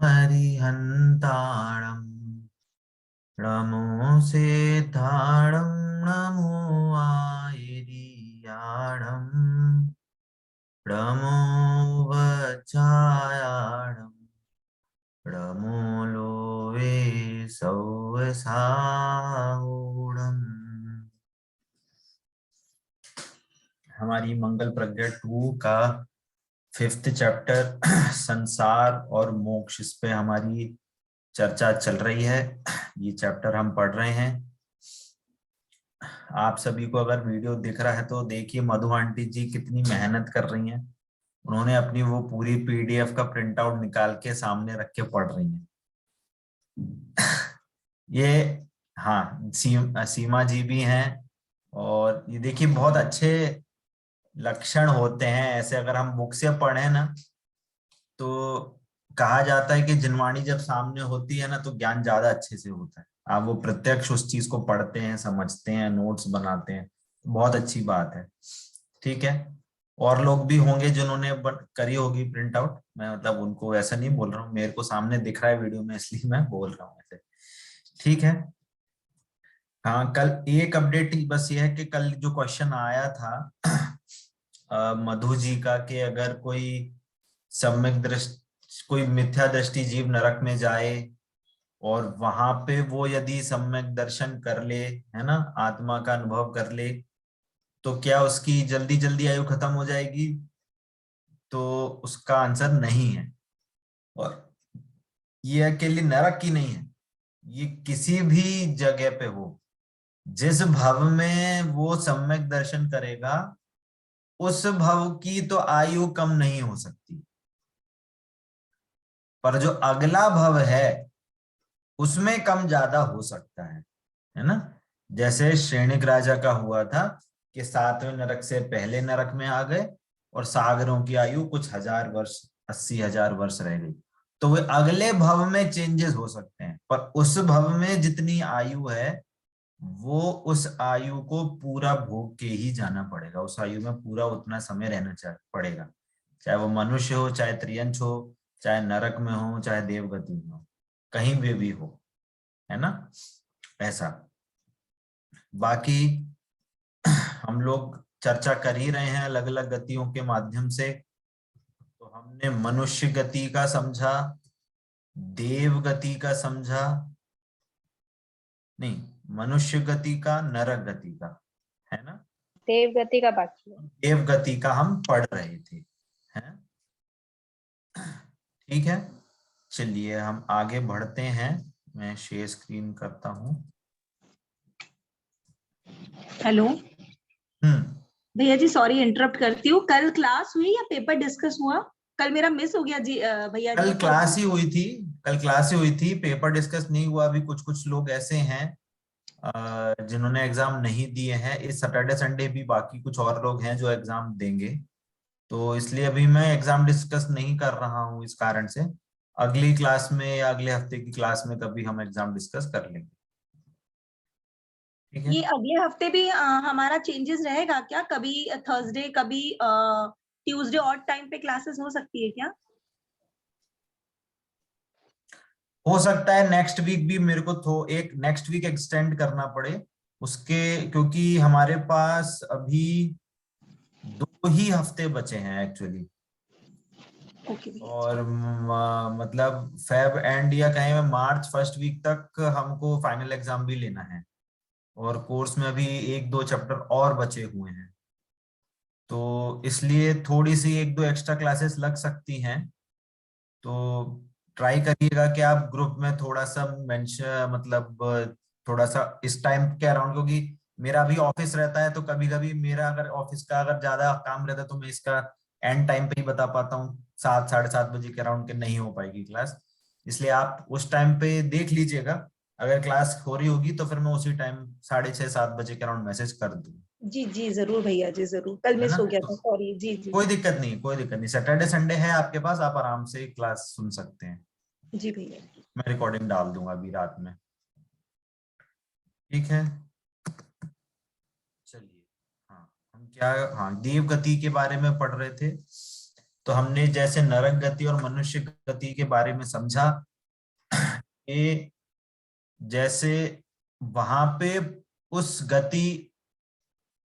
हरिहन्ताणं नमो सेताणं नमो आयिरियाणं नमो वज्रायाणं नमो Lowe सौवसाहुणम्। हमारी मंगल प्रज्ञा 2 का 5th chapter संसार और मोक्ष, इस पे हमारी चर्चा चल रही है। ये चैप्टर हम पढ़ रहे हैं। आप सभी को अगर वीडियो दिख रहा है तो देखिए, मधु आंटी जी कितनी मेहनत कर रही हैं। उन्होंने अपनी वो पूरी पीडीएफ का प्रिंट आउट निकाल के सामने रख के पढ़ रही हैं। ये हाँ, सीमा जी भी हैं। और ये देखिए, बहुत अच्छे लक्षण होते हैं ऐसे। अगर हम बुक से पढ़े ना, तो कहा जाता है कि जिनवाणी जब सामने होती है ना, तो ज्ञान ज्यादा अच्छे से होता है। आप वो प्रत्यक्ष उस चीज को पढ़ते हैं, समझते हैं, नोट्स बनाते हैं, बहुत अच्छी बात है। ठीक है। और लोग भी होंगे जिन्होंने करी होगी प्रिंट आउट। मैं मतलब उनको ऐसा नहीं बोल रहा हूँ, मेरे को सामने दिख रहा है वीडियो में, इसलिए मैं बोल रहा हूँ ऐसे। ठीक है। हाँ, कल एक अपडेट बस ये है कि कल जो क्वेश्चन आया था मधु जी का, कि अगर कोई सम्यक दृष्टि, कोई मिथ्या दृष्टि जीव नरक में जाए और वहां पे वो यदि सम्यक दर्शन कर ले, है ना, आत्मा का अनुभव कर ले, तो क्या उसकी जल्दी जल्दी आयु खत्म हो जाएगी? तो उसका आंसर नहीं है। और ये अकेली नरक की नहीं है, ये किसी भी जगह पे हो, जिस भव में वो सम्यक दर्शन करेगा, उस भव की तो आयु कम नहीं हो सकती। पर जो अगला भव है उसमें कम ज्यादा हो सकता है ना। जैसे श्रेणिक राजा का हुआ था कि 7वें नरक से पहले नरक में आ गए और सागरों की आयु कुछ 1000 वर्ष, 80,000 वर्ष रह गई। तो वे अगले भव में चेंजेस हो सकते हैं, पर उस भव में जितनी आयु है, वो उस आयु को पूरा भोग के ही जाना पड़ेगा। उस आयु में पूरा उतना समय रहना पड़ेगा, चाहे वो मनुष्य हो, चाहे त्रियंश हो, चाहे नरक में हो, चाहे देवगति में हो, कहीं भी हो, है ना, ऐसा। बाकी हम लोग चर्चा कर ही रहे हैं अलग अलग गतियों के माध्यम से। तो हमने मनुष्य गति का समझा, देव गति का समझा, नहीं, मनुष्य गति का, नरक गति का, है ना, देव गति का बाकी है। देव गति का हम पढ़ रहे थे, हैं। ठीक है, चलिए हम आगे बढ़ते हैं। मैं शेयर स्क्रीन करता हूँ। हेलो हम्म। भैया जी, सॉरी इंटरप्ट करती हूँ। कल क्लास हुई या पेपर डिस्कस हुआ? कल मेरा मिस हो गया जी भैया जी। कल क्लास ही हुई थी, कल क्लास ही हुई थी, पेपर डिस्कस नहीं हुआ। अभी कुछ कुछ लोग ऐसे हैं जिन्होंने एग्जाम नहीं दिए हैं। इस सैटरडे संडे भी बाकी कुछ और लोग हैं जो एग्जाम देंगे, तो इसलिए अभी मैं एग्जाम डिस्कस नहीं कर रहा हूँ इस कारण से। अगली क्लास में या अगले हफ्ते की क्लास में कभी हम एग्जाम डिस्कस कर लेंगे। ठीक है। ये अगले हफ्ते भी हमारा चेंजेस रहेगा क्या? कभी थर्सडे, कभी ट्यूसडे और टाइम पे क्लासेस हो सकती है क्या? हो सकता है नेक्स्ट वीक भी मेरे को तो एक नेक्स्ट वीक एक्सटेंड करना पड़े उसके, क्योंकि हमारे पास अभी 2 ही हफ्ते बचे हैं एक्चुअली। ओके और मतलब फेब एंड या कहें मार्च फर्स्ट वीक तक हमको फाइनल एग्जाम भी लेना है, और कोर्स में अभी 1-2 चैप्टर और बचे हुए हैं। तो इसलिए थोड़ी सी 1-2 एक्स्ट्रा क्लासेस लग सकती हैं। तो ट्राई करिएगा कि आप ग्रुप में थोड़ा सा मेंशन, मतलब थोड़ा सा इस टाइम के अराउंड, क्योंकि मेरा भी ऑफिस रहता है, तो कभी कभी मेरा अगर ऑफिस का अगर ज्यादा काम रहता है तो मैं इसका एंड टाइम पे ही बता पाता हूँ। 7-7:30 बजे के अराउंड के नहीं हो पाएगी क्लास, इसलिए आप उस टाइम पे देख लीजिएगा। अगर क्लास हो रही होगी तो फिर मैं उसी टाइम 6:30-7 बजे के अराउंड मैसेज कर दूँ, जी जी जरूर भैया जी, जरूर। कल है ना। मिस हो गया तो था, सॉरी। जी जी कोई दिक्कत नहीं, कोई दिक्कत नहीं, सैटरडे संडे है आपके पास, आप आराम से क्लास सुन सकते हैं। जी भैया। मैं रिकॉर्डिंग डाल दूंगा अभी रात में। ठीक है, चलिए। हाँ, हम क्या, हाँ, देव गति के बारे में पढ़ रहे थे। तो हमने जैसे नरक गति और मनुष्य गति के बारे में समझा कि जैसे वहां पे उस गति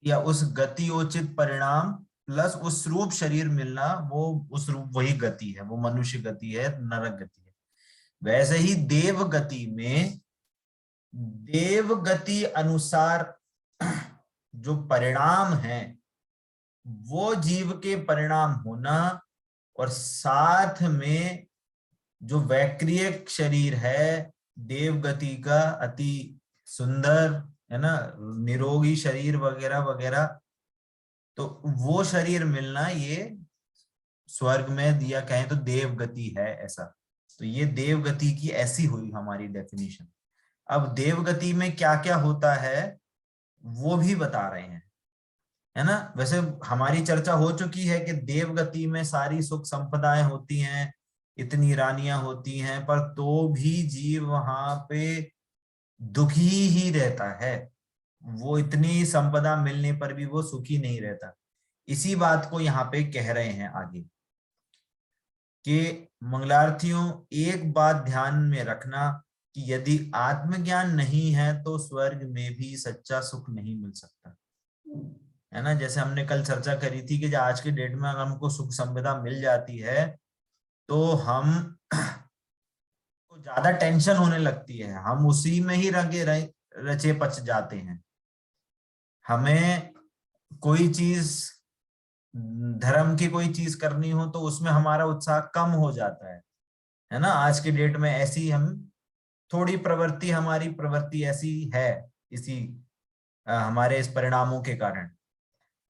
या उस गतियोचित परिणाम प्लस उस रूप शरीर मिलना, वो उस रूप वही गति है, वो मनुष्य गति है, नरक गति है। वैसे ही देव गति में देव गति अनुसार जो परिणाम है वो जीव के परिणाम होना, और साथ में जो वैक्रियक शरीर है देव गति का, अति सुंदर है ना, निरोगी शरीर वगैरह वगैरह, तो वो शरीर मिलना ये स्वर्ग में दिया कहें तो देव गति है ऐसा। तो ये देव गति की ऐसी हुई हमारी डेफिनेशन। अब देव गति में क्या क्या होता है वो भी बता रहे हैं, है ना। वैसे हमारी चर्चा हो चुकी है कि देव गति में सारी सुख संपदाएं होती हैं, इतनी रानियां होती हैं, पर तो भी जीव वहां पे दुखी ही रहता है, वो इतनी संपदा मिलने पर भी वो सुखी नहीं रहता। इसी बात को यहाँ पे कह रहे हैं आगे कि मंगलार्थियों एक बात ध्यान में रखना कि यदि आत्मज्ञान नहीं है तो स्वर्ग में भी सच्चा सुख नहीं मिल सकता, है ना। जैसे हमने कल चर्चा करी थी कि आज के डेट में अगर हमको सुख संपदा मिल जाती है तो हम को ज्यादा टेंशन होने लगती है, हम उसी में ही रचे पच जाते हैं। हमें कोई चीज, धर्म की कोई चीज करनी हो तो उसमें हमारा उत्साह कम हो जाता है ना। आज के डेट में ऐसी हम थोड़ी प्रवृत्ति, हमारी प्रवृत्ति ऐसी है इसी हमारे इस परिणामों के कारण।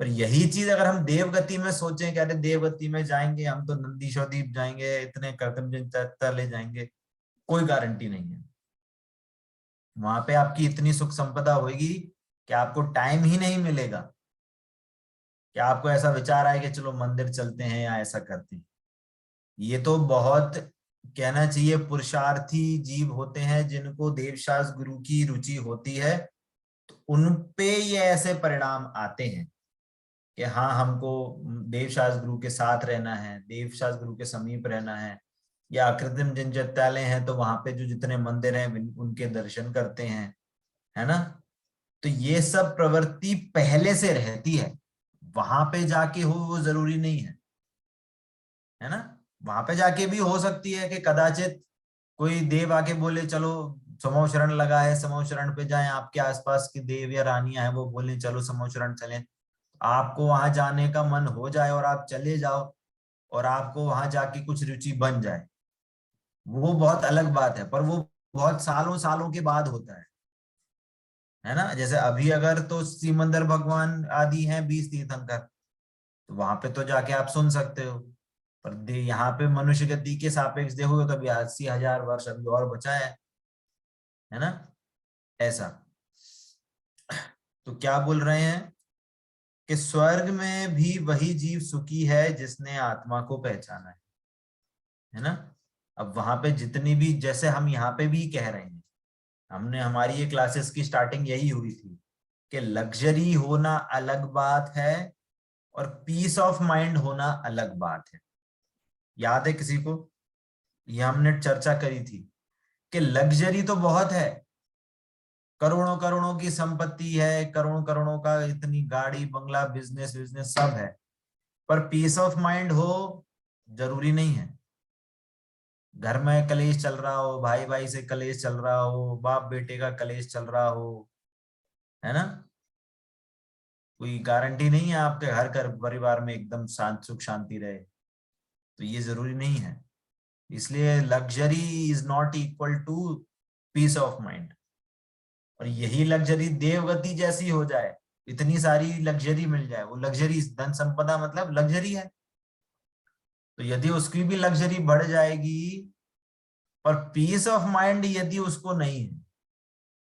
पर यही चीज अगर हम देवगति में सोचें कि अरे देवगति में जाएंगे हम तो नंदीशोदीप जाएंगे, इतने कर्तव्य ले जाएंगे, कोई गारंटी नहीं है। वहां पे आपकी इतनी सुख संपदा होगी कि आपको टाइम ही नहीं मिलेगा कि आपको ऐसा विचार आए कि चलो मंदिर चलते हैं या ऐसा करते हैं। ये तो बहुत कहना चाहिए पुरुषार्थी जीव होते हैं जिनको देवशास्त्र गुरु की रुचि होती है, तो उन पे ये ऐसे परिणाम आते हैं कि हाँ हमको देवशास्त्र गुरु के साथ रहना है, देवशास्त्र गुरु के समीप रहना है, या अकृत्रिम जिनचत्यालय हैं तो वहां पे जो जितने मंदिर हैं उनके दर्शन करते हैं, है ना। तो ये सब प्रवृत्ति पहले से रहती है, वहां पे जाके हो वो जरूरी नहीं है ना। वहां पे जाके भी हो सकती है कि कदाचित कोई देव आके बोले चलो समूह शरण लगा है, समूह शरण पे जाएं, आपके आसपास के देव या रानियां हैं वो बोले चलो समूह शरण चलें, आपको वहां जाने का मन हो जाए और आप चले जाओ और आपको वहां जाके कुछ रुचि बन जाए, वो बहुत अलग बात है। पर वो बहुत सालों सालों के बाद होता है ना। जैसे अभी अगर तो सिमंदर भगवान आदि हैं 20 तीर्थंकर, तो वहां पे तो जाके आप सुन सकते हो। पर यहाँ पे मनुष्य गति के सापेक्ष देखोगे तो अभी 80,000 वर्ष अभी और बचा है ना ऐसा। तो क्या बोल रहे हैं कि स्वर्ग में भी वही जीव सुखी है जिसने आत्मा को पहचाना है ना। अब वहां पे जितनी भी, जैसे हम यहाँ पे भी कह रहे हैं, हमने हमारी ये क्लासेस की स्टार्टिंग यही हुई थी कि लग्जरी होना अलग बात है और पीस ऑफ माइंड होना अलग बात है। याद है किसी को? ये हमने चर्चा करी थी कि लग्जरी तो बहुत है, करोड़ों करोड़ों की संपत्ति है, करोड़ों करोड़ों का इतनी गाड़ी बंगला बिजनेस बिजनेस सब है, पर पीस ऑफ माइंड हो जरूरी नहीं है। घर में कलेश चल रहा हो, भाई भाई से कलेश चल रहा हो, बाप बेटे का कलेश चल रहा हो, है ना, कोई गारंटी नहीं है आपके हर घर परिवार में एकदम शांत सुख शांति रहे, तो ये जरूरी नहीं है। इसलिए luxury is not equal to peace of mind. और यही लग्जरी देवगति जैसी हो जाए, इतनी सारी लग्जरी मिल जाए, वो लग्जरी धन संपदा मतलब लग्जरी है, तो यदि उसकी भी लग्जरी बढ़ जाएगी पर पीस ऑफ माइंड यदि उसको नहीं है,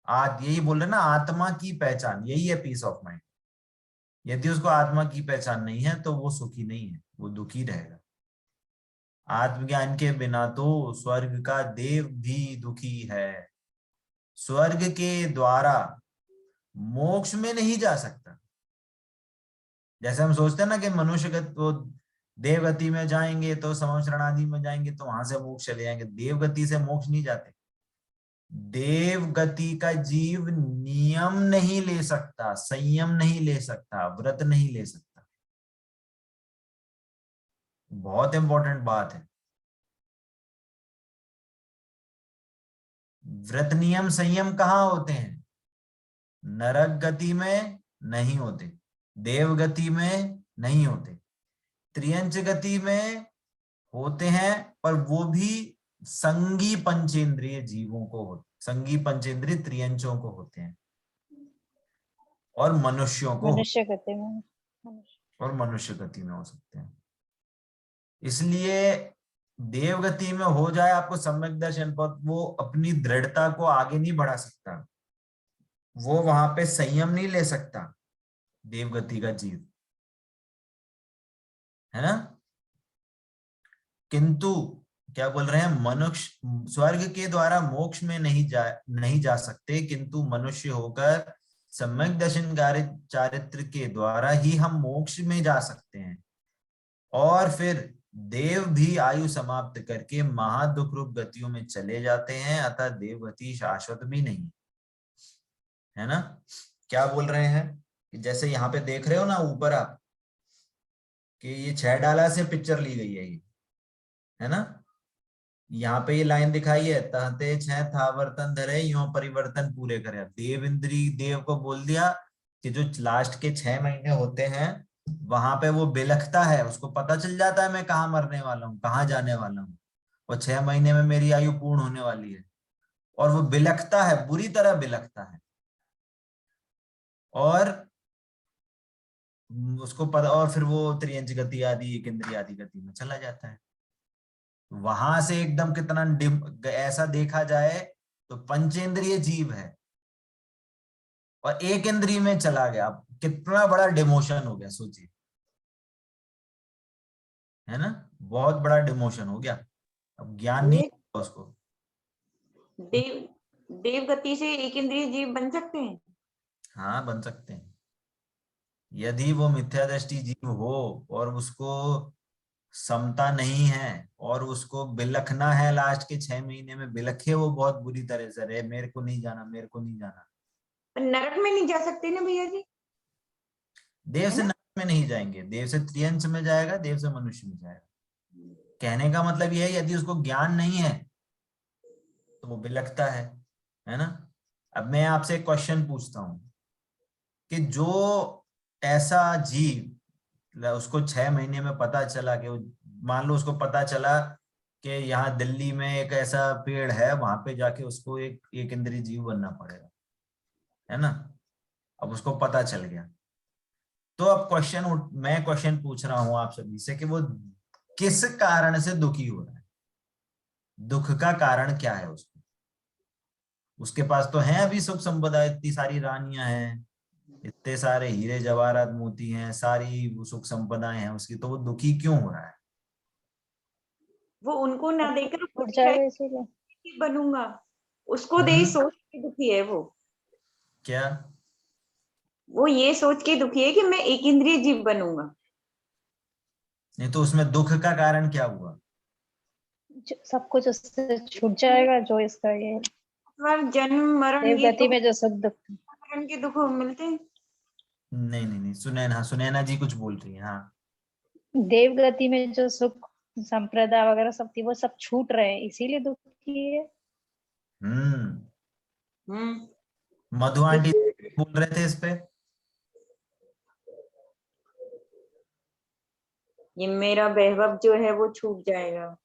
आज यही बोल रहे ना आत्मा की पहचान यही है पीस ऑफ माइंड, यदि उसको आत्मा की पहचान नहीं है तो वो सुखी नहीं है, वो दुखी रहेगा। आत्मज्ञान के बिना तो स्वर्ग का देव भी दुखी है, स्वर्ग के द्वारा मोक्ष में नहीं जा सकता। जैसे हम सोचते हैं ना कि मनुष्यगत वो देवगति में जाएंगे तो समशरणादि में जाएंगे तो वहां से मोक्ष चले जाएंगे, देवगति से मोक्ष नहीं जाते। देवगति का जीव नियम नहीं ले सकता, संयम नहीं ले सकता, व्रत नहीं ले सकता। बहुत इंपॉर्टेंट बात है। व्रत नियम संयम कहाँ होते हैं? नरक गति में नहीं होते, देवगति में नहीं होते, त्रियंच गति में होते हैं, पर वो भी संगी पंचेंद्रिय जीवों को होते, संगी पंचेंद्रिय त्रियंचों को होते हैं, और मनुष्यों को मनुष्य गति में और मनुष्य गति में हो सकते हैं। इसलिए देवगति में हो जाए आपको सम्यक दर्शन, पर वो अपनी दृढ़ता को आगे नहीं बढ़ा सकता, वो वहां पे संयम नहीं ले सकता देवगति का जीव, है ना। किंतु क्या बोल रहे हैं, मनुष्य स्वर्ग के द्वारा मोक्ष में नहीं जा सकते, किंतु मनुष्य होकर सम्यक दर्शन चारित्र के द्वारा ही हम मोक्ष में जा सकते हैं। और फिर देव भी आयु समाप्त करके महादुख रूप गतियों में चले जाते हैं, अतः देवगति शाश्वत भी नहीं, है ना। क्या बोल रहे हैं कि जैसे यहाँ पे देख रहे हो ना ऊपर आप, कि ये 6 डाला से पिक्चर ली गई है, ये है ना। यहाँ पे ये लाइन दिखाई है, तहते 6 था वर्तन धरे यो परिवर्तन पूरे करे। देव इंद्री देव को बोल दिया कि जो लास्ट के 6 महीने होते हैं वहां पे वो बिलखता है, उसको पता चल जाता है मैं कहाँ मरने वाला हूँ, कहाँ जाने वाला हूँ, और 6 महीने में मेरी आयु पूर्ण होने वाली है, और वो बिलखता है, बुरी तरह बिलखता है, और उसको पता, और फिर वो त्रियंच गति आदि एक इंद्रिय आदि गति में चला जाता है। वहां से एकदम कितना ऐसा देखा जाए तो पंचेंद्रिय जीव है और एक इंद्रिय में चला गया, कितना बड़ा डिमोशन हो गया, सोचिए, है ना। बहुत बड़ा डिमोशन हो गया, अब ज्ञान नहीं होगा उसको। देव गति से एक इंद्रिय जीव बन सकते हैं? हाँ, बन सकते हैं, यदि वो मिथ्या दृष्टि जीव हो और उसको समता नहीं है और उसको बिलखना है, लास्ट के 6 महीने में बिलखे वो बहुत बुरी तरह से, रे मेरे को नहीं जाना, मेरे को नहीं जाना। नरक में नहीं जा सकते ना भैया जी? देव से नरक में नहीं जाएंगे, देव से त्रियंच में जाएगा, देव से मनुष्य में जाएगा। कहने का मतलब यह है, यदि उसको ज्ञान नहीं है तो वो बिलखता है ना। अब मैं आपसे एक क्वेश्चन पूछता हूं कि जो ऐसा जीव, उसको 6 महीने में पता चला कि मान लो उसको पता चला कि यहाँ दिल्ली में एक ऐसा पेड़ है, वहां पे जाके उसको एक इंद्रिय जीव बनना पड़ेगा, है ना। अब उसको पता चल गया, तो अब मैं क्वेश्चन पूछ रहा हूं आप सभी से कि वो किस कारण से दुखी हो रहा है, दुख का कारण क्या है उसको। उसके पास तो है अभी सुख संपदा, इतनी सारी रानियां हैं, इतने सारे हीरे जवाहरात मोती हैं, सारी वो सुख संपदाएं हैं उसकी, तो वो दुखी क्यों हो रहा है? वो उनको ना देकर उठ जाएगा इसीलिए। बनूंगा, उसको दे सोच के दुखी है वो। क्या? वो ये सोच के दुखी है कि मैं एक इंद्रिय जीव बनूंगा। नहीं तो उसमें दुख का कारण क्या हुआ? सब कुछ उससे छूट जाएगा जो इसका ये जन्म मरण, ये देवगति में जो सुख दुख मरण के दुख मिलते हैं। नहीं, सुनैना जी कुछ बोल रही है। हाँ, देवगति में जो सुख संप्रदाय वगैरह सब थी वो सब छूट रहे हैं, इसीलिए दुखी है। मधु आंटी बोल रहे थे इस पे। ये मेरा वैभव जो है वो छूट जाएगा।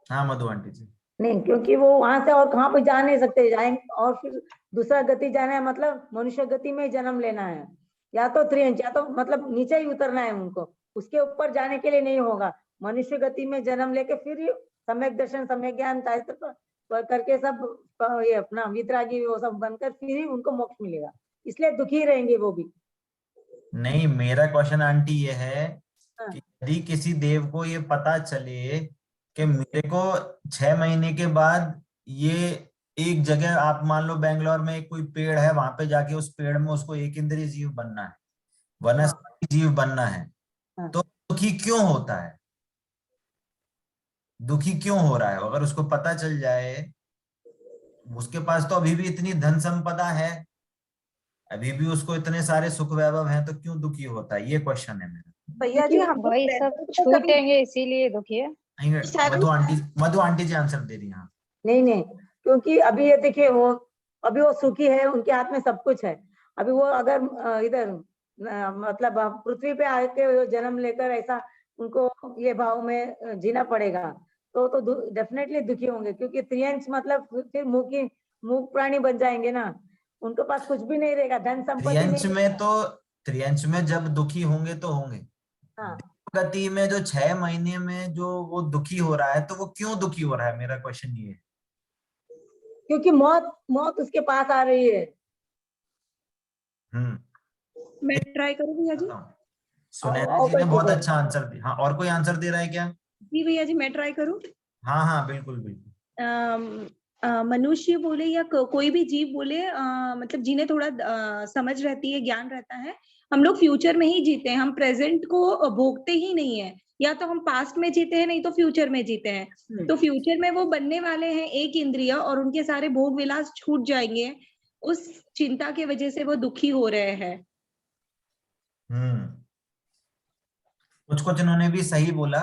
हाँ मधु आंटी जी। नहीं, क्योंकि वो वहां से और कहाँ पे जा नहीं सकते, जाएंगे और फिर दूसरा गति जाना है, मतलब मनुष्य गति में जन्म लेना है, या तो त्रियंच, या तो मतलब नीचे ही उतरना है उनको, उसके ऊपर जाने के लिए नहीं होगा। मनुष्य गति में जन्म लेके फिर सम्यक दर्शन, सम्यक ज्ञान करके सब ये अपना वितरागी वो सब बनकर फिर ही उनको मोक्ष मिलेगा, इसलिए दुखी रहेंगे वो भी। नहीं, मेरा क्वेश्चन आंटी ये है कि यदि किसी देव को ये पता चले कि मेरे को 6 महीने के बाद ये एक जगह, आप मान लो बेंगलोर में एक कोई पेड़ है, वहां पे जाके उस पेड़ में उसको एक इंद्रिय जीव बनना है, वनस्पति जीव बनना है, हाँ। तो दुखी क्यों होता है, दुखी क्यों हो रहा है, अगर उसको पता चल जाए, उसके पास तो अभी भी इतनी धन संपदा है, अभी भी उसको इतने सारे सुख वैभव हैं, तो क्यों दुखी होता है, ये क्वेश्चन है मेरा। भैया जी, हम वही सब present में कभी छूटेंगे इसीलिए दुखी है। मधु आंटी जी आंसर दे रही हैं। हाँ। नहीं, क्योंकि अभी ये देखिए, अभी वो सुखी है, उनके हाथ में सब कुछ है। अभी वो अगर इधर मतलब पृथ्वी पे आके जन्म लेकर ऐसा उनको ये भाव में जीना पड़ेगा, तो डेफिनेटली दुखी होंगे, क्योंकि त्रियंश मतलब फिर मूक प्राणी बन जाएंगे ना, उनके पास कुछ भी नहीं रहेगा, धन संपत्ति त्रियंश नहीं। में तो, त्रियंश में जब दुखी होंगे तो होंगे, हाँ, गति में जो 6 महीने में जो वो दुखी हो रहा है, तो वो क्यों दुखी हो रहा है, मेरा क्वेश्चन ये है। क्योंकि मौत उसके पास आ रही है। मैं ट्राई करूँ भैया जी? सुनैना और जी कोई ने बहुत चीज़ है? अच्छा आंसर दिया। हाँ, और कोई आंसर दे रहा है क्या? जी भैया जी, मैं ट्राई करूँ? हाँ हाँ बिल्कुल बिल्कुल। मनुष्य बोले या कोई भी जीव बोले, मतलब जिन्हें थोड़ा समझ रहती है, ज्ञान रहता है, हम लोग फ्यूचर में ही जीते हैं, हम प्रेजेंट को भोगते ही नहीं है। या तो हम पास्ट में जीते हैं, नहीं तो फ्यूचर में जीते हैं। तो फ्यूचर में वो बनने वाले हैं एक इंद्रिय, और उनके सारे भोग विलास छूट जाएंगे, उस चिंता की वजह से वो दुखी हो रहे हैं। कुछ कुछ इन्होंने भी सही बोला।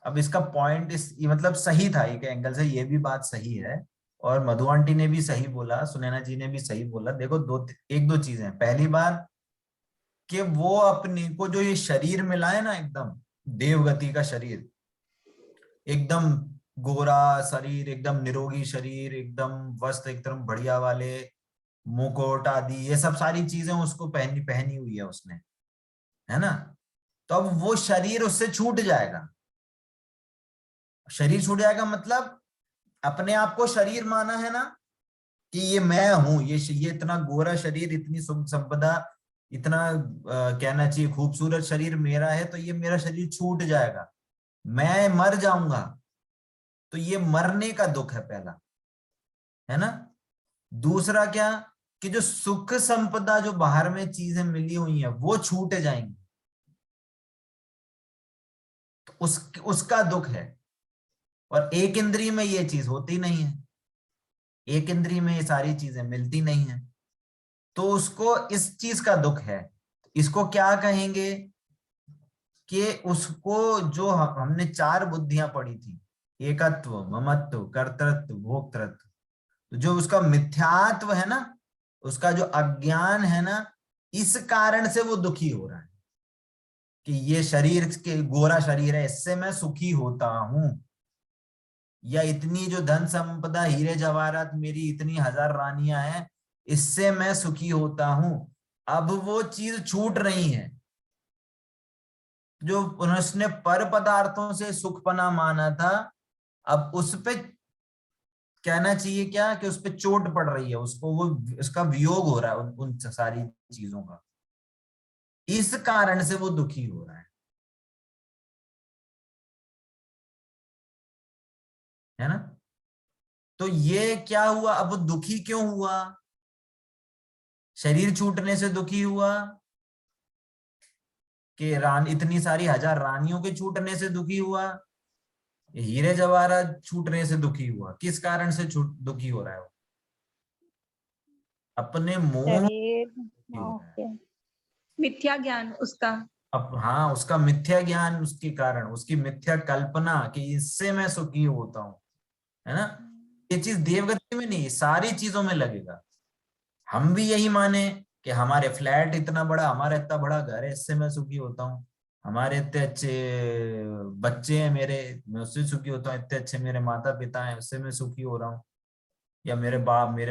अब इसका पॉइंट ये मतलब सही था, एक एंगल से ये भी बात सही है, और मधु आंटी ने भी सही बोला, सुनैना जी ने भी सही बोला। देखो एक दो चीजें, पहली बात कि वो अपने को जो ये शरीर मिला है ना, एकदम देवगति का शरीर, एकदम गोरा शरीर, एकदम निरोगी शरीर, एकदम वस्त्र एकदम बढ़िया वाले, मुकुट आदि, ये सब सारी चीजें उसको पहनी पहनी हुई है उसने, है ना। तो अब वो शरीर उससे छूट जाएगा, शरीर छूट जाएगा मतलब अपने आप को शरीर माना है ना, कि ये मैं हूं, ये इतना गोरा शरीर, इतनी सुख संपदा, इतना कहना चाहिए खूबसूरत शरीर मेरा है, तो ये मेरा शरीर छूट जाएगा, मैं मर जाऊंगा। तो ये मरने का दुख है पहला, है ना। दूसरा क्या, कि जो सुख संपदा जो बाहर में चीजें मिली हुई है वो छूट जाएंगी, तो उसका दुख है। और एक इंद्रिय में ये चीज होती नहीं है, एक इंद्रिय में ये सारी चीजें मिलती नहीं है, तो उसको इस चीज का दुख है। इसको क्या कहेंगे कि उसको, जो हमने 4 बुद्धियां पढ़ी थी, एकत्व, ममत्व, कर्तृत्व, भोक्तृत्व, तो जो उसका मिथ्यात्व है ना, उसका जो अज्ञान है ना, इस कारण से वो दुखी हो रहा है कि ये शरीर के गोरा शरीर है, इससे मैं सुखी होता हूं, या इतनी जो धन संपदा, हीरे जवाहरात, मेरी इतनी 1000 रानियां हैं, इससे मैं सुखी होता हूं। अब वो चीज छूट रही है, जो उसने पर पदार्थों से सुखपना माना था, अब उस पे कहना चाहिए क्या, कि उस पे चोट पड़ रही है, उसको वो उसका वियोग हो रहा है उन सारी चीजों का, इस कारण से वो दुखी हो रहा है ना। तो ये क्या हुआ, अब वो दुखी क्यों हुआ, शरीर छूटने से दुखी हुआ, कि इतनी सारी 1000 रानियों के छूटने से दुखी हुआ, हीरे जवाहरात छूटने से दुखी हुआ, किस कारण से दुखी हो रहा है वो, अपने मोह शरीर। दुखी हो रहा है। ओके। मिथ्या ज्ञान उसका। अब हाँ, उसका मिथ्या ज्ञान, उसके कारण, उसकी मिथ्या कल्पना कि इससे मैं सुखी होता हूँ, है ना। ये चीज देवगति में नहीं, सारी चीजों में लगेगा। हम भी यही माने कि हमारे फ्लैट इतना बड़ा, हमारा इतना बड़ा घर है, इससे मैं सुखी होता हूँ, हमारे इतने अच्छे बच्चे हैं मेरे, मैं उससे सुखी होता हूँ, इतने अच्छे मेरे माता पिता हैं, उससे मैं सुखी हो रहा हूँ, या मेरे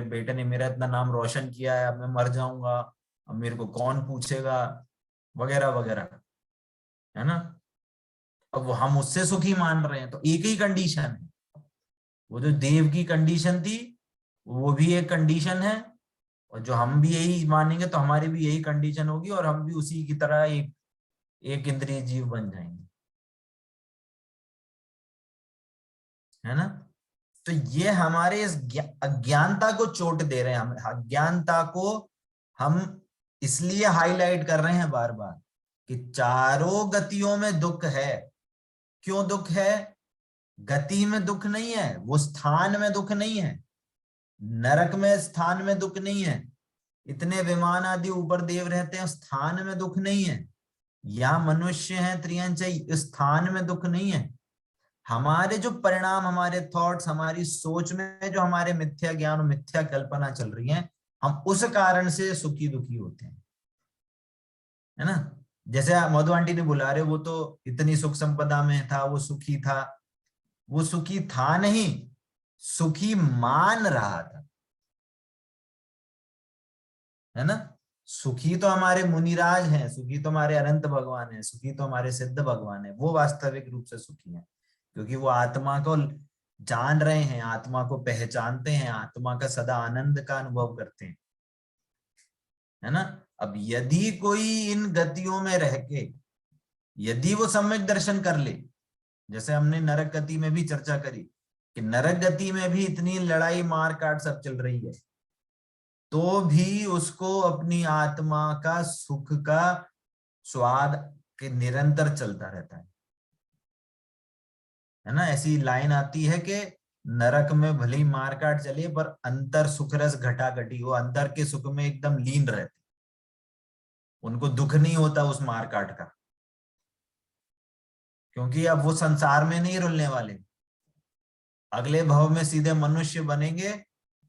बेटे ने मेरा इतना नाम रोशन किया है, अब मैं मर जाऊंगा, अब मेरे को कौन पूछेगा, वगैरह वगैरह, है ना। अब वो हम उससे सुखी मान रहे हैं, तो एक ही कंडीशन है, वो जो देव की कंडीशन थी वो भी एक कंडीशन है, और जो हम भी यही मानेंगे तो हमारी भी यही कंडीशन होगी, और हम भी उसी की तरह एक इंद्रिय जीव बन जाएंगे, है ना। तो ये हमारे इस अज्ञानता को चोट दे रहे हैं, हम अज्ञानता को हम इसलिए हाईलाइट कर रहे हैं बार बार, कि चारों गतियों में दुख है। क्यों दुख है? गति में दुख नहीं है, वो स्थान में दुख नहीं है, नरक में स्थान में दुख नहीं है, इतने विमान आदि ऊपर देव रहते हैं स्थान में दुख नहीं है, यहाँ मनुष्य हैं त्रियंचय स्थान में दुख नहीं है। हमारे जो परिणाम, हमारे थॉट्स, हमारी सोच में जो हमारे मिथ्या ज्ञान, मिथ्या कल्पना चल रही है, हम उस कारण से सुखी दुखी होते हैं, है ना। जैसे मधु आंटी ने बुला रहे, वो तो इतनी सुख संपदा में था, वो सुखी था, वो सुखी था नहीं, सुखी मान रहा था, है ना। सुखी तो हमारे मुनिराज हैं, सुखी तो हमारे अनंत भगवान हैं, सुखी तो हमारे सिद्ध भगवान हैं, वो वास्तविक रूप से सुखी हैं, क्योंकि वो आत्मा को जान रहे हैं, आत्मा को पहचानते हैं, आत्मा का सदा आनंद का अनुभव करते हैं, है ना। अब यदि कोई इन गतियों में रह के यदि वो सम्यक दर्शन कर ले, जैसे हमने नरक गति में भी चर्चा करी कि नरक गति में भी इतनी लड़ाई मार काट सब चल रही है, तो भी उसको अपनी आत्मा का सुख का स्वाद के निरंतर चलता रहता है ना। ऐसी लाइन आती है कि नरक में भले ही मार काट चले पर अंतर सुख रस घटा घटी, वो अंतर के सुख में एकदम लीन रहते, उनको दुख नहीं होता उस मार काट का, क्योंकि अब वो संसार में नहीं रुलने वाले, अगले भव में सीधे मनुष्य बनेंगे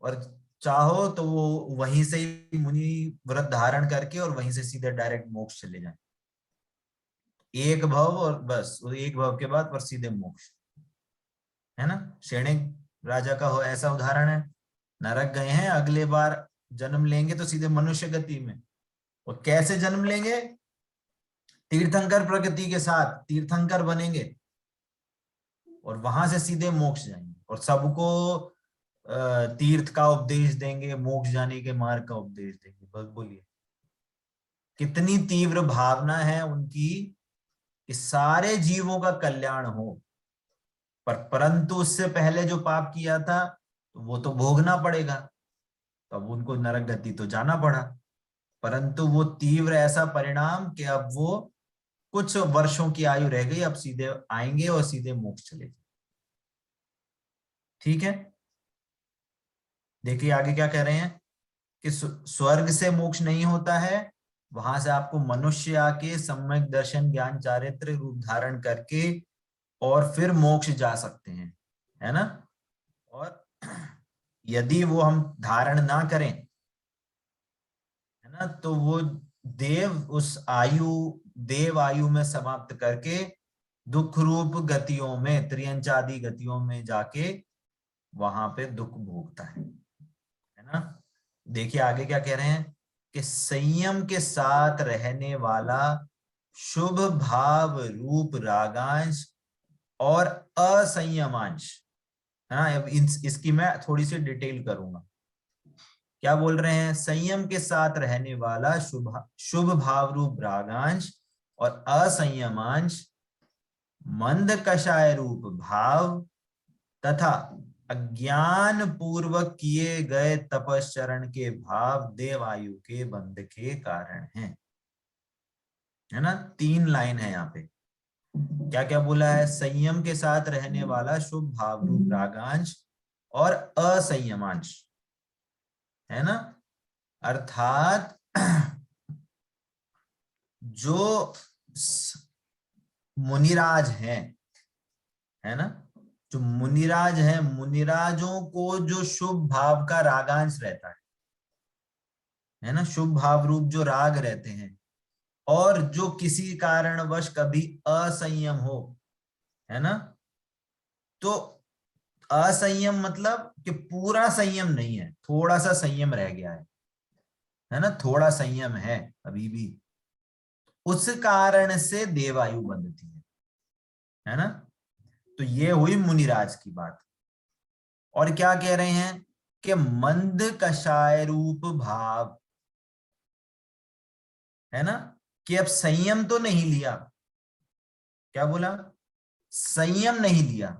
और चाहो तो वो वहीं से ही मुनि व्रत धारण करके और वहीं से सीधे डायरेक्ट मोक्ष चले जाए, एक भव और बस, एक भव के बाद पर सीधे मोक्ष, है ना। शेणिक राजा का हो ऐसा उदाहरण है, नरक गए हैं, अगले बार जन्म लेंगे तो सीधे मनुष्य गति में, और कैसे जन्म लेंगे? तीर्थंकर प्रकृति के साथ तीर्थंकर बनेंगे और वहां से सीधे मोक्ष जाएंगे, और सबको तीर्थ का उपदेश देंगे, मोक्ष जाने के मार्ग का उपदेश देंगे। बस बोलिए कितनी तीव्र भावना है उनकी कि सारे जीवों का कल्याण हो, परंतु उससे पहले जो पाप किया था तो वो तो भोगना पड़ेगा, तो अब उनको नरक गति तो जाना पड़ा, परंतु वो तीव्र ऐसा परिणाम कि अब वो कुछ वर्षों की आयु रह गई, अब सीधे आएंगे और सीधे मोक्ष चले जाएंगे। ठीक है, देखिए आगे क्या कह रहे हैं कि स्वर्ग से मोक्ष नहीं होता है, वहां से आपको मनुष्य आके सम्यक दर्शन ज्ञान चारित्र रूप धारण करके और फिर मोक्ष जा सकते हैं, है ना। और यदि वो हम धारण ना करें, है ना, तो वो देव उस देव आयु में समाप्त करके दुख रूप गतियों में, त्रियंचादि गतियों में जाके वहां पे दुख भोगता है ना। देखिए आगे क्या कह रहे हैं कि संयम के साथ रहने वाला शुभ भाव रूप रागांश और असंयमांश, है ना। अब इसकी मैं थोड़ी सी डिटेल करूंगा। क्या बोल रहे हैं? संयम के साथ रहने वाला शुभ भाव रूप रागांश और असंयमांश, मंद कषाय रूप भाव तथा अज्ञान पूर्वक किए गए तपश्चरण के भाव देवायु के बंध के कारण हैं, है ना। 3 लाइन है यहाँ पे। क्या क्या बोला है? संयम के साथ रहने वाला शुभ भाव रूप रागांश और असंयमांश, है ना। अर्थात जो मुनिराज हैं, है ना, जो मुनिराज हैं, मुनिराजों को जो शुभ भाव का रागांश रहता है ना, शुभ भाव रूप जो राग रहते हैं, और जो किसी कारणवश कभी असंयम हो, है ना, तो असंयम मतलब कि पूरा संयम नहीं है, थोड़ा सा संयम रह गया है ना, थोड़ा संयम है अभी भी, उस कारण से देवायु बंधती है ना। तो ये हुई मुनिराज की बात। और क्या कह रहे हैं कि मंद कषाय रूप भाव, है ना, कि अब संयम तो नहीं लिया, क्या बोला? संयम नहीं लिया,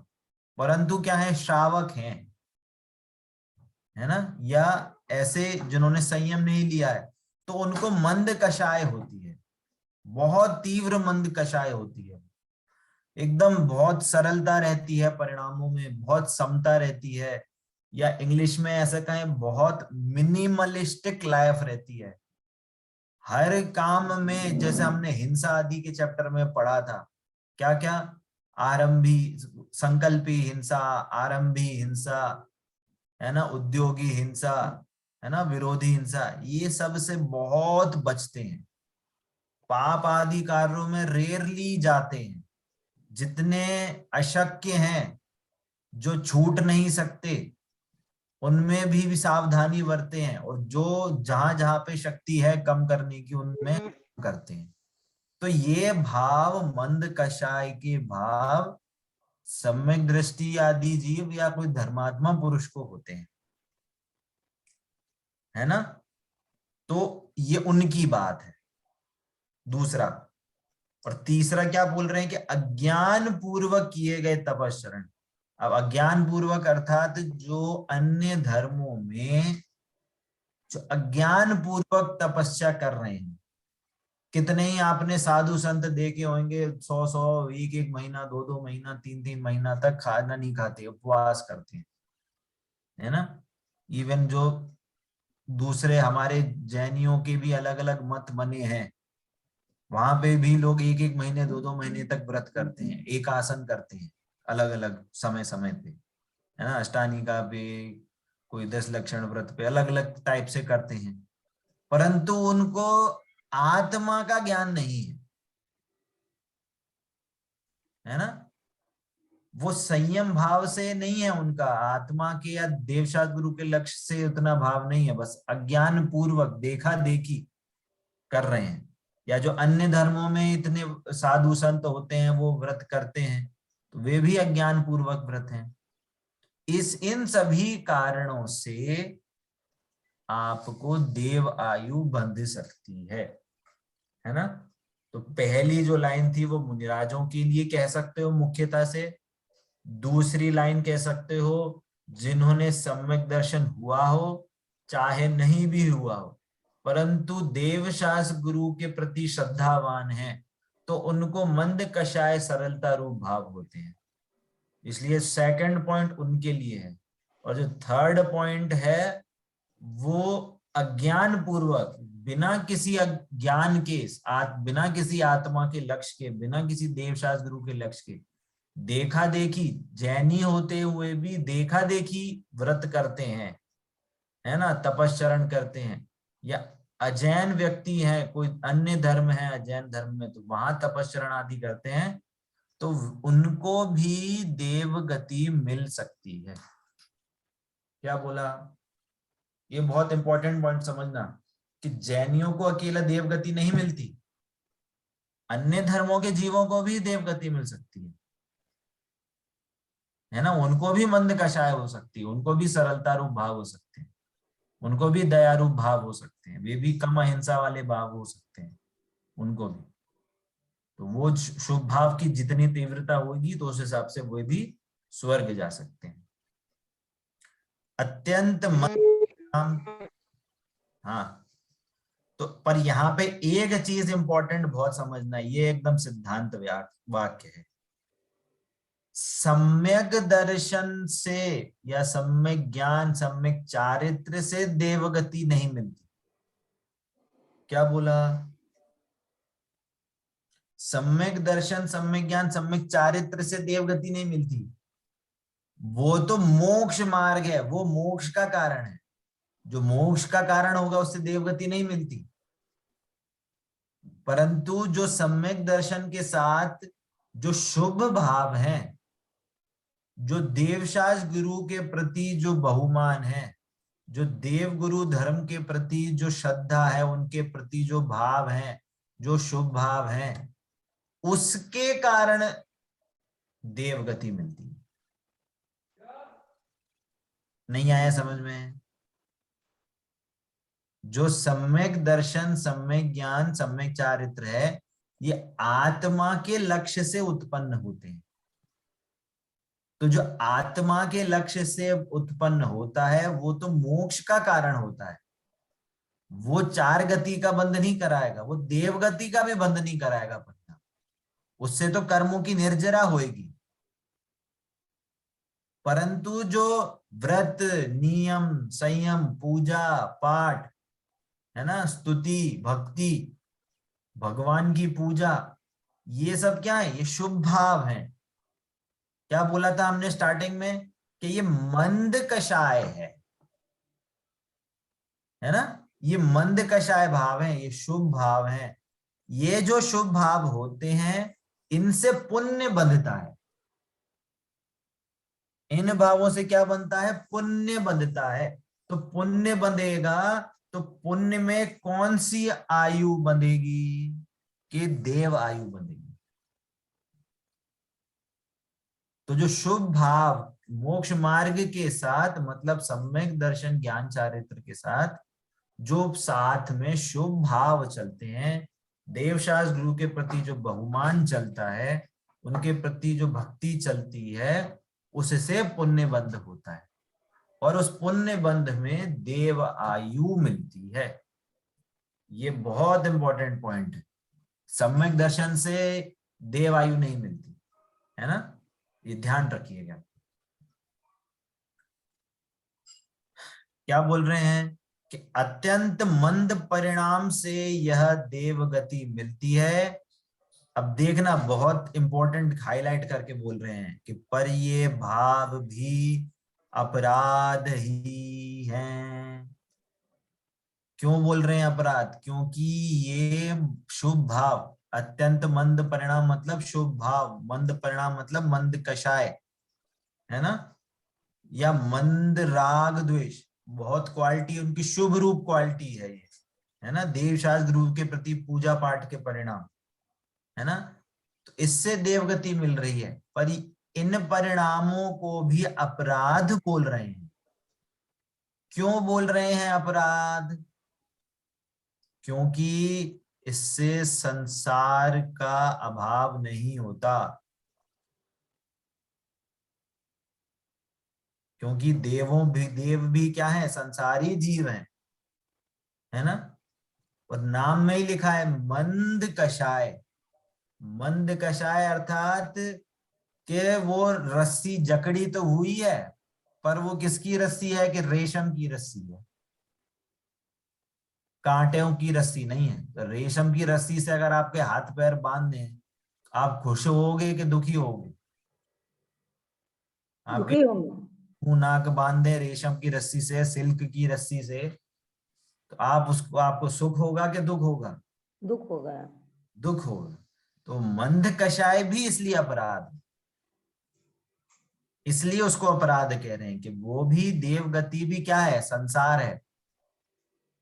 परंतु क्या है, श्रावक हैं, है ना, या ऐसे जिन्होंने संयम नहीं लिया है तो उनको मंद कषाय होती है। बहुत तीव्र मंद कषाय होती है, एकदम बहुत सरलता रहती है परिणामों में, बहुत समता रहती है, या इंग्लिश में ऐसा कहें बहुत मिनिमलिस्टिक लाइफ रहती है। हर काम में, जैसे हमने हिंसा आदि के चैप्टर में पढ़ा था, क्या क्या, आरंभी संकल्पी हिंसा, आरंभी हिंसा, है ना, उद्योगी हिंसा, है ना, विरोधी हिंसा, ये सब से बहुत बचते हैं, पाप आदि कार्यों में रेयरली जाते हैं। जितने अशक्य हैं, जो छूट नहीं सकते, उनमें भी सावधानी बरते हैं, और जो जहां जहां पे शक्ति है कम करने की, उनमें करते हैं। तो ये भाव, मंद कषाय के भाव सम्यक दृष्टि आदि जीव या कोई धर्मात्मा पुरुष को होते हैं, है ना। तो ये उनकी बात है, दूसरा। और तीसरा क्या बोल रहे हैं कि अज्ञान पूर्वक किए गए तपस्चरण। अब अज्ञान पूर्वक अर्थात जो अन्य धर्मों में जो अज्ञान पूर्वक तपस्या कर रहे हैं, कितने ही आपने साधु संत देखे होंगे, 100 एक महीना, 2 महीना, 3 महीना तक खाना नहीं खाते, उपवास करते हैं, है ना। इवन जो दूसरे हमारे जैनियों के भी अलग अलग मत बने हैं, वहां पे भी लोग 1 महीने, 2 महीने तक व्रत करते हैं, एक आसन करते हैं, अलग अलग समय समय पे, है ना। अष्टानिका पे, कोई 10 लक्षण व्रत पे, अलग अलग टाइप से करते हैं, परंतु उनको आत्मा का ज्ञान नहीं है ना। वो संयम भाव से नहीं है, उनका आत्मा के या देवशास्त्र गुरु के लक्ष्य से उतना भाव नहीं है, बस अज्ञान पूर्वक देखा देखी कर रहे हैं। या जो अन्य धर्मों में इतने साधु संत होते हैं, वो व्रत करते हैं, तो वे भी अज्ञान पूर्वक व्रत हैं। इन सभी कारणों से आपको देव आयु बंध सकती है ना। तो पहली जो लाइन थी वो मुनिराजों के लिए कह सकते हो मुख्यता से। दूसरी लाइन कह सकते हो जिन्होंने सम्यक दर्शन हुआ हो, चाहे नहीं भी हुआ हो, परंतु देवशास्त्र गुरु के प्रति श्रद्धावान हैं, तो उनको मंद कषाय सरलता रूप भाव होते हैं। इसलिए सेकंड पॉइंट उनके लिए है। और जो थर्ड पॉइंट है वो अज्ञान पूर्वक, बिना किसी ज्ञान के, बिना किसी आत्मा के लक्ष्य के, बिना किसी देवशास्त्र गुरु के लक्ष्य के, देखा देखी जैनी होते हुए भी देखा देखी व्रत करते हैं, है ना, तपस्चरण करते हैं। या अजैन व्यक्ति है, कोई अन्य धर्म है अजैन धर्म में, तो वहां तपस्चरण आदि करते हैं, तो उनको भी देव गति मिल सकती है। क्या बोला, ये बहुत इंपॉर्टेंट पॉइंट समझना कि जैनियों को अकेला देवगति नहीं मिलती, अन्य धर्मों के जीवों को भी देवगति मिल सकती है ना। उनको भी मंद कषाय हो सकती है, उनको भी सरलता रूप भाव हो सकते हैं, उनको भी दया रूप भाव हो सकते हैं, वे भी कम अहिंसा वाले भाव हो सकते हैं, उनको भी। तो वो शुभ भाव की जितनी तीव्रता होगी, तो उस हिसाब से वो भी स्वर्ग जा सकते हैं। अत्यंत हाँ, तो पर यहाँ पे एक चीज इंपॉर्टेंट बहुत समझना, ये एकदम सिद्धांत वाक्य है। सम्यक दर्शन से या सम्यक ज्ञान, सम्यक चारित्र से देवगति नहीं मिलती। क्या बोला, सम्यक दर्शन, सम्यक ज्ञान, सम्यक चारित्र से देवगति नहीं मिलती। वो तो मोक्ष मार्ग है, वो मोक्ष का कारण है। जो मोक्ष का कारण होगा उससे देवगति नहीं मिलती। परंतु जो सम्यक दर्शन के साथ जो शुभ भाव है, जो देवशास्त्र गुरु के प्रति जो बहुमान है, जो देव गुरु धर्म के प्रति जो श्रद्धा है, उनके प्रति जो भाव है, जो शुभ भाव है, उसके कारण देवगति मिलती है। नहीं आया समझ में? जो सम्यक दर्शन, सम्यक ज्ञान, सम्यक चारित्र है, ये आत्मा के लक्ष्य से उत्पन्न होते हैं। तो जो आत्मा के लक्ष्य से उत्पन्न होता है वो तो मोक्ष का कारण होता है। वो 4 गति का बंध नहीं कराएगा, वो देव गति का भी बंध नहीं कराएगा परिणाम, उससे तो कर्मों की निर्जरा होगी। परंतु जो व्रत, नियम, संयम, पूजा पाठ है ना, स्तुति, भक्ति, भगवान की पूजा, ये सब क्या है? ये शुभ भाव है। क्या बोला था हमने स्टार्टिंग में कि ये मंद कषाय है ना, ये मंद कषाय भाव है, ये शुभ भाव है। ये जो शुभ भाव होते हैं इनसे पुण्य बंधता है। इन भावों से क्या बनता है? पुण्य बंधता है। तो पुण्य बंधेगा तो पुण्य में कौन सी आयु बंधेगी? कि देव आयु बंधेगी। तो जो शुभ भाव मोक्ष मार्ग के साथ, मतलब सम्यक दर्शन ज्ञान चारित्र के साथ जो साथ में शुभ भाव चलते हैं, देवशास्त्र गुरु के प्रति जो बहुमान चलता है, उनके प्रति जो भक्ति चलती है, उससे पुण्य बंध होता है और उस पुण्य बंध में देव आयु मिलती है। ये बहुत इंपॉर्टेंट पॉइंट है। सम्यक दर्शन से देव आयु नहीं मिलती है ना, ये ध्यान रखिएगा। क्या बोल रहे हैं कि अत्यंत मंद परिणाम से यह देव गति मिलती है। अब देखना, बहुत इंपॉर्टेंट हाईलाइट करके बोल रहे हैं कि पर ये भाव भी अपराध ही हैं। क्यों बोल रहे हैं अपराध? क्योंकि ये शुभ भाव, अत्यंत मंद परिणाम मतलब शुभ भाव, मंद परिणाम मतलब मंद कषाय है ना, या मंद राग द्वेष, बहुत क्वालिटी उनकी शुभ रूप क्वालिटी है ये, है ना, देव शास्त्र गुरु के प्रति पूजा पाठ के परिणाम है ना। तो इससे देवगति मिल रही है, पर इन परिणामों को भी अपराध बोल रहे हैं। क्यों बोल रहे हैं अपराध? क्योंकि इससे संसार का अभाव नहीं होता, क्योंकि देव भी क्या है? संसारी जीव है ना। और नाम में ही लिखा है मंद कषाय। मंद कषाय अर्थात कि वो रस्सी जकड़ी तो हुई है, पर वो किसकी रस्सी है? कि रेशम की रस्सी है, कांटों की रस्सी नहीं है। तो रेशम की रस्सी से अगर आपके हाथ पैर बांध दें, आप खुश होगे कि दुखी होगे? आपके दुखी होंगे। मुंह नाक बांध दें रेशम की रस्सी से, सिल्क की रस्सी से, तो आपको सुख होगा कि दुख होगा? दुख होगा। दुख होगा। तो मंद कषाय भी इसलिए अपराध, इसलिए उसको अपराध कह रहे हैं कि वो भी देवगति भी क्या है? संसार है।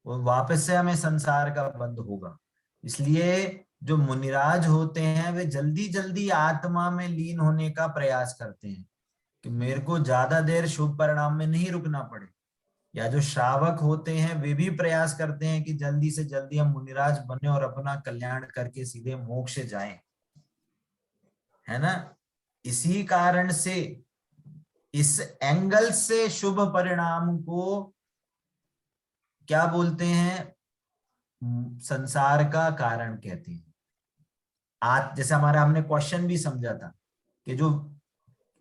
वो वापस से हमें संसार का बंध होगा। इसलिए जो मुनिराज होते हैं वे जल्दी जल्दी आत्मा में लीन होने का प्रयास करते हैं कि मेरे को ज्यादा देर शुभ परिणाम में नहीं रुकना पड़े। या जो श्रावक होते हैं वे भी प्रयास करते हैं कि जल्दी से जल्दी हम मुनिराज बने और अपना कल्याण करके सीधे मोक्ष जाएं, है ना। इसी कारण से इस एंगल से शुभ परिणाम को क्या बोलते हैं? संसार का कारण कहते हैं। आज जैसे हमारा हमने क्वेश्चन भी समझा था कि जो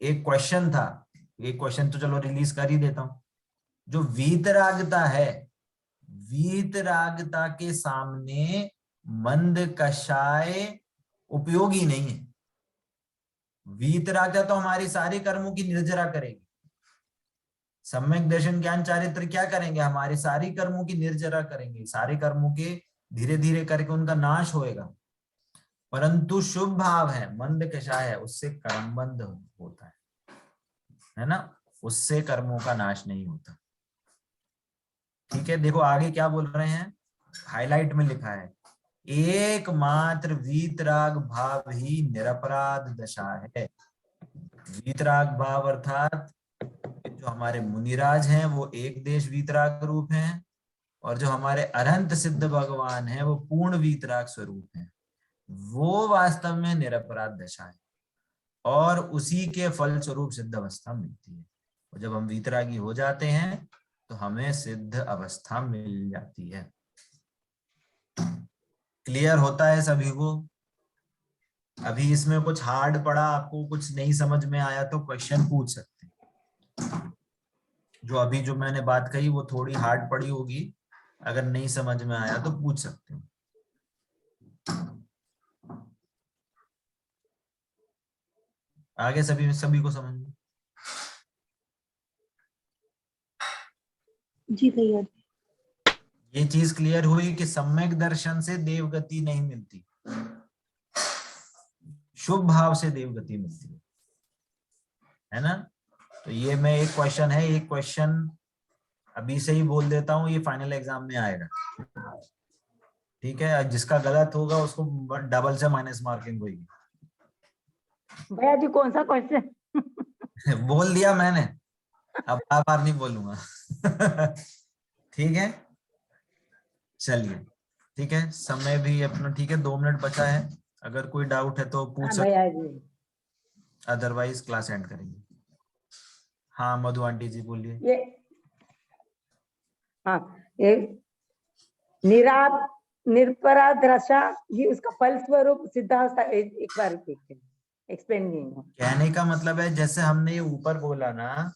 एक क्वेश्चन था, एक क्वेश्चन तो चलो रिलीज कर ही देता हूं। जो वीतरागता है, वीतरागता के सामने मंद कषाय उपयोगी नहीं है। वीतरागता तो हमारी सारी कर्मों की निर्जरा करेगी। सम्यक दर्शन ज्ञान चारित्र क्या करेंगे? हमारे सारी कर्मों की निर्जरा करेंगे, सारे कर्मों के धीरे धीरे करके उनका नाश होएगा। परंतु शुभ भाव है, मंद कषाय है, उससे कर्मबंध होता है ना, उससे कर्मों का नाश नहीं होता। ठीक है, देखो आगे क्या बोल रहे हैं, हाईलाइट में लिखा है एकमात्र वीतराग भाव ही निरपराध दशा है। वीतराग भाव अर्थात जो हमारे मुनिराज हैं वो एक देश वीतराग रूप हैं, और जो हमारे अनंत सिद्ध भगवान हैं वो पूर्ण वीतराग स्वरूप हैं। वो वास्तव में निरपराध दशा है और उसी के फल स्वरूप सिद्ध अवस्था मिलती है। और जब हम वीतरागी हो जाते हैं तो हमें सिद्ध अवस्था मिल जाती है। क्लियर होता है सभी को? अभी इसमें कुछ हार्ड पड़ा, आपको कुछ नहीं समझ में आया तो क्वेश्चन पूछ सकते हैं। जो अभी जो मैंने बात कही वो थोड़ी हार्ड पड़ी होगी, अगर नहीं समझ में आया तो पूछ सकते हैं। आगे सभी को समझ में? जी भैया। ये चीज क्लियर हुई कि सम्यक दर्शन से देवगति नहीं मिलती, शुभ भाव से देवगति मिलती है ना? तो ये मैं एक क्वेश्चन है, एक क्वेश्चन अभी से ही बोल देता हूँ, ये फाइनल एग्जाम में आएगा, ठीक है? जिसका गलत होगा उसको डबल से माइनस मार्किंग होगी। भैया जी कौन सा क्वेश्चन? बोल दिया मैंने, अब बार बार नहीं बोलूंगा। ठीक है, चलिए, ठीक है, समय भी अपना ठीक है, 2 मिनट बचा है, अगर कोई डाउट है तो पूछ सकते, भैया जी अदरवाइज क्लास एंड करेंगे। हाँ मधु आंटी जी बोलिए। ये हाँ ये निरपराध रसा, ये उसका फल स्वरूप सिद्धांत एक बार एक्सप्लेन नहीं। कहने का मतलब है, जैसे हमने ये ऊपर बोला ना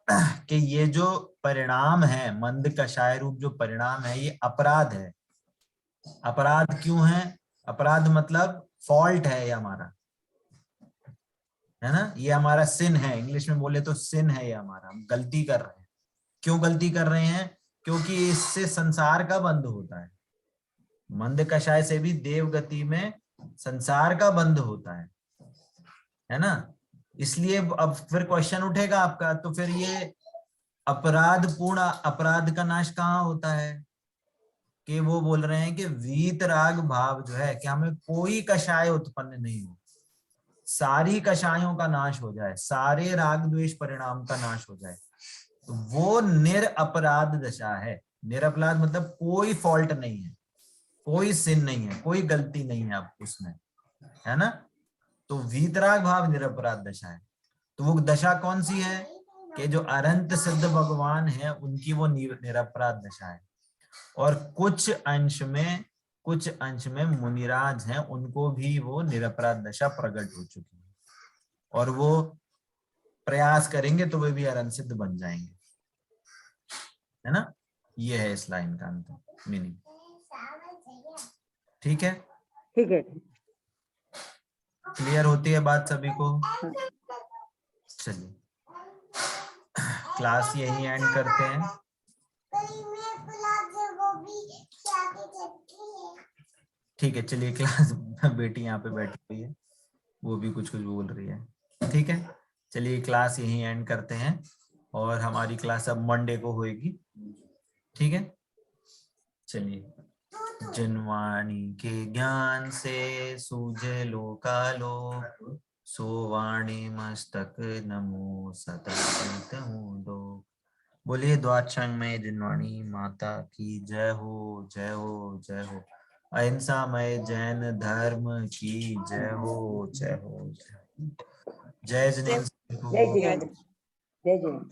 कि ये जो परिणाम है, मंद कषाय रूप जो परिणाम है, ये अपराध है। अपराध क्यों है? अपराध मतलब फॉल्ट है ये हमारा, है ना? ये हमारा सिन है, इंग्लिश में बोले तो सिन है ये हमारा, हम गलती कर रहे हैं। क्यों गलती कर रहे हैं? क्योंकि इससे संसार का बंध होता है। मंद कषाय से भी देव गति में संसार का बंध होता है ना? इसलिए अब फिर क्वेश्चन उठेगा आपका, तो फिर ये अपराध पूर्ण अपराध का नाश कहाँ होता है? कि वो बोल रहे हैं कि वीतराग भाव जो है, कि हमें कोई कषाय उत्पन्न नहीं हो, सारी कषायों का नाश हो जाए, सारे राग द्वेष परिणाम का नाश हो जाए, तो वो निरपराध दशा है। निरपराध मतलब कोई फॉल्ट नहीं है, कोई सिन नहीं है, कोई गलती नहीं है आप उसमें, है ना? तो वीतराग भाव निरपराध दशा है। तो वो दशा कौन सी है? कि जो अनंत सिद्ध भगवान है उनकी वो निरपराध दशा है। और कुछ अंश में मुनिराज हैं, उनको भी वो निरपराध दशा प्रकट हो चुकी है, और वो प्रयास करेंगे तो वे भी अरन सिद्ध बन जाएंगे, है ना? ये है इस लाइन का अंत मीनिंग। ठीक है, ठीक है, क्लियर होती है बात सभी को? चलिए क्लास यही एंड करते हैं। ठीक है, चलिए क्लास बेटी यहाँ पे बैठी हुई है, वो भी कुछ कुछ बोल रही है, ठीक है? चलिए क्लास यही एंड करते हैं, और हमारी क्लास अब मंडे को होएगी, ठीक है? चलिए, जिनवाणी के ज्ञान से सूझे लोकालोक, सो वाणी मस्तक नमो सतत दो। बोलिए द्वादशांग में जिनवाणी माता की जय हो, जय हो, जय हो। अहिंसा मय जैन धर्म की जय हो, जय हो, जय जिनेन्द्र। जय जिनेन्द्र, जय जिनेन्द्र।